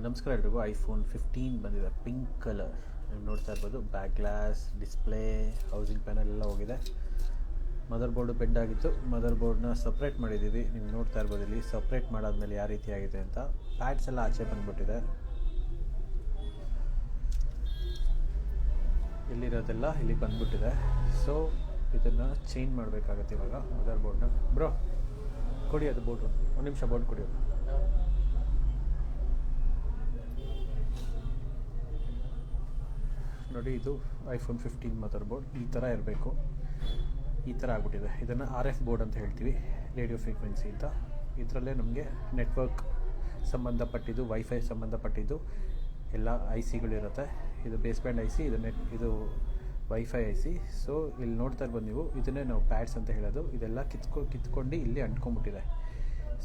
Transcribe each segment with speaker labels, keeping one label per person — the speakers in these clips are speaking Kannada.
Speaker 1: ನಮಸ್ಕಾರ ಎಲ್ರಿಗೂ. ಐಫೋನ್ 15 ಬಂದಿದೆ, ಪಿಂಕ್ ಕಲರ್. ನೀವು ನೋಡ್ತಾ ಇರ್ಬೋದು, back glass, display, housing panel ಎಲ್ಲ ಹೋಗಿದೆ. ಮದರ್ ಬೋರ್ಡು ಬೆಂಡ್ ಆಗಿತ್ತು. ಮದರ್ ಬೋರ್ಡ್ನ ಸಪ್ರೇಟ್ ಮಾಡಿದ್ದೀವಿ. ನೀವು ನೋಡ್ತಾ ಇರ್ಬೋದು ಇಲ್ಲಿ ಸಪ್ರೇಟ್ ಮಾಡಾದ್ಮೇಲೆ ಯಾವ ರೀತಿ ಆಗಿದೆ ಅಂತ. ಪ್ಯಾಡ್ಸ್ ಎಲ್ಲ ಆಚೆ ಬಂದುಬಿಟ್ಟಿದೆ. ಇಲ್ಲಿರೋದೆಲ್ಲ ಇಲ್ಲಿಗೆ ಬಂದುಬಿಟ್ಟಿದೆ. ಸೊ ಇದನ್ನು ಚೇಂಜ್ ಮಾಡಬೇಕಾಗತ್ತೆ ಇವಾಗ ಮದರ್ ಬೋರ್ಡ್ನ. ಬ್ರೋ ಕೊಡಿ ಅದು ಬೋರ್ಡು, ಒಂದು ನಿಮಿಷ ಬೋರ್ಡ್ ಕೊಡಿ. ನೋಡಿ, ಇದು ಐಫೋನ್ 15 ಮದರ್ ಬೋರ್ಡ್ ಈ ಥರ ಇರಬೇಕು. ಈ ಥರ ಆಗ್ಬಿಟ್ಟಿದೆ. ಇದನ್ನು RF ಬೋರ್ಡ್ ಅಂತ ಹೇಳ್ತೀವಿ, ರೇಡಿಯೋ ಫ್ರೀಕ್ವೆನ್ಸಿ ಅಂತ. ಇದರಲ್ಲೇ ನಮಗೆ ನೆಟ್ವರ್ಕ್ ಸಂಬಂಧಪಟ್ಟಿದ್ದು, ವೈಫೈ ಸಂಬಂಧಪಟ್ಟಿದ್ದು ಎಲ್ಲ ICಗಳಿರುತ್ತೆ. ಇದು ಬೇಸ್ಬ್ಯಾಂಡ್ IC, ಇದು ವೈಫೈ IC. ಸೊ ಇಲ್ಲಿ ನೋಡ್ತಾ ಇರ್ಬೋದು ನೀವು, ಇದನ್ನೇ ನಾವು ಪ್ಯಾಡ್ಸ್ ಅಂತ ಹೇಳೋದು. ಇದೆಲ್ಲ ಕಿತ್ಕೊಂಡು ಇಲ್ಲಿ ಅಂಟ್ಕೊಂಡ್ಬಿಟ್ಟಿದೆ.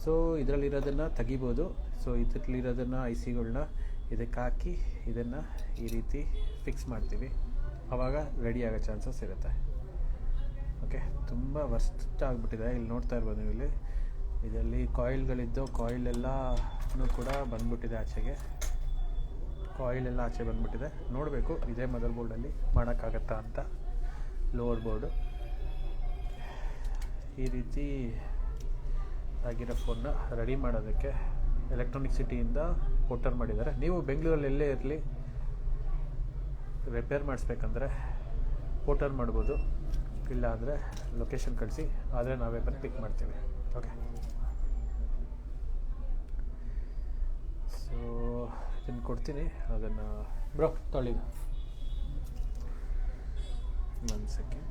Speaker 1: ಸೊ ಇದರಲ್ಲಿರೋದನ್ನು ತೆಗಿಬೋದು. ಸೊ ಇದರಲ್ಲಿರೋದನ್ನು ICಗಳನ್ನ ಇದಕ್ಕೆ ಹಾಕಿ ಇದನ್ನು ಈ ರೀತಿ ಫಿಕ್ಸ್ ಮಾಡ್ತೀವಿ. ಆವಾಗ ರೆಡಿ ಆಗೋ ಚಾನ್ಸಸ್ ಇರುತ್ತೆ. ಓಕೆ, ತುಂಬ ವರ್ಸ್ಟ್ ಆಗಿಬಿಟ್ಟಿದೆ. ಇಲ್ಲಿ ನೋಡ್ತಾ ಇರ್ಬೋದು ನೀವು, ಇಲ್ಲಿ ಇದರಲ್ಲಿ ಕಾಯಿಲ್ಗಳಿದ್ದು ಕಾಯಿಲೆಲ್ಲನೂ ಕೂಡ ಬಂದ್ಬಿಟ್ಟಿದೆ ಆಚೆಗೆ. ಕಾಯಿಲೆಲ್ಲ ಆಚೆ ಬಂದುಬಿಟ್ಟಿದೆ. ನೋಡಬೇಕು ಇದೇ ಮದರ್ ಬೋರ್ಡಲ್ಲಿ ಮಾಡೋಕ್ಕಾಗತ್ತಾ ಅಂತ. ಲೋವರ್ ಬೋರ್ಡು ಈ ರೀತಿ ಆಗಿರೋ ಫೋನ್ನ ರೆಡಿ ಮಾಡೋದಕ್ಕೆ ಎಲೆಕ್ಟ್ರಾನಿಕ್ ಸಿಟಿಯಿಂದ ಪೋರ್ಟರ್ ಮಾಡಿದ್ದಾರೆ. ನೀವು ಬೆಂಗಳೂರಲ್ಲಿ ಎಲ್ಲೇ ಇರಲಿ, ರಿಪೇರ್ ಮಾಡಿಸ್ಬೇಕಂದ್ರೆ ಪೋರ್ಟರ್ ಮಾಡ್ಬೋದು. ಇಲ್ಲ ಅಂದರೆ ಲೊಕೇಶನ್ ಕಳಿಸಿ, ಆದರೆ ನಾವೇ ಬಂದು ಪಿಕ್ ಮಾಡ್ತೀವಿ. ಓಕೆ, ಸೊ ಇದನ್ನು ಕೊಡ್ತೀನಿ. ಅದನ್ನು ಬ್ರೋ ತೊಳಿ, ಒಂದು ಸೆಕೆಂಡ್.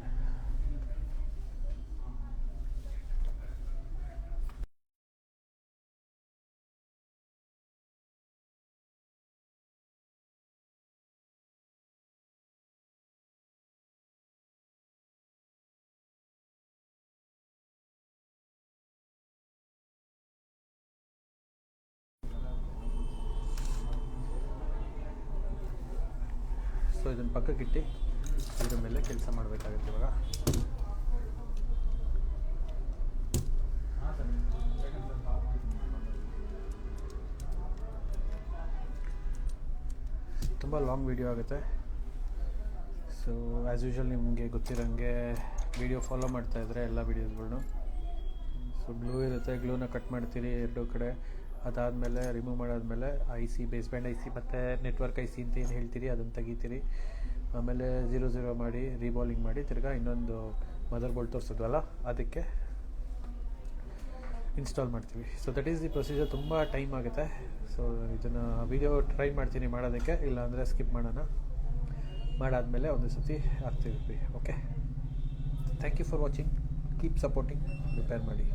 Speaker 1: ಸೊ ಇದನ್ನು ಪಕ್ಕಕ್ಕಿಟ್ಟು ಇದ್ರ ಮೇಲೆ ಕೆಲಸ ಮಾಡಬೇಕಾಗುತ್ತೆ ಇವಾಗ. ತುಂಬ ಲಾಂಗ್ ವಿಡಿಯೋ ಆಗುತ್ತೆ. ಸೊ ಆ್ಯಸ್ ಯೂಶ್ವಲ್ ನಿಮಗೆ ಗೊತ್ತಿರೋಂಗೆ ವಿಡಿಯೋ ಫಾಲೋ ಮಾಡ್ತಾಯಿದ್ರೆ ಎಲ್ಲ ವೀಡಿಯೋಸ್ಗಳ್ನು. ಸೊ ಗ್ಲೂ ಇರುತ್ತೆ, ಗ್ಲೂನ ಕಟ್ ಮಾಡ್ತೀರಿ ಎರಡೂ ಕಡೆ. ಅದಾದಮೇಲೆ ರಿಮೂವ್ ಮಾಡಾದಮೇಲೆ IC, ಬೇಸ್ಬ್ಯಾಂಡ್ IC ಮತ್ತು ನೆಟ್ವರ್ಕ್ IC ಅಂತ ಏನು ಹೇಳ್ತೀರಿ ಅದನ್ನು ತೆಗಿತೀರಿ. ಆಮೇಲೆ 0 ಮಾಡಿ ರೀಬಾಲಿಂಗ್ ಮಾಡಿ ತಿರ್ಗಾ ಇನ್ನೊಂದು ಮದರ್ ಬೋರ್ಡ್ ತೋರಿಸಿದ್ವಲ್ಲ ಅದಕ್ಕೆ ಇನ್ಸ್ಟಾಲ್ ಮಾಡ್ತೀವಿ. So that is the procedure. ತುಂಬ ಟೈಮ್ ಆಗುತ್ತೆ. ಸೊ ಇದನ್ನು ವಿಡಿಯೋ ಟ್ರೈ ಮಾಡ್ತೀನಿ ಮಾಡೋದಕ್ಕೆ, ಇಲ್ಲಾಂದರೆ ಸ್ಕಿಪ್ ಮಾಡೋಣ. ಮಾಡಾದಮೇಲೆ ಒಂದು ಸತಿ ಹಾಕ್ತೀವಿ. Okay, thank you for watching. Keep supporting. Repair ಮಾಡಿ.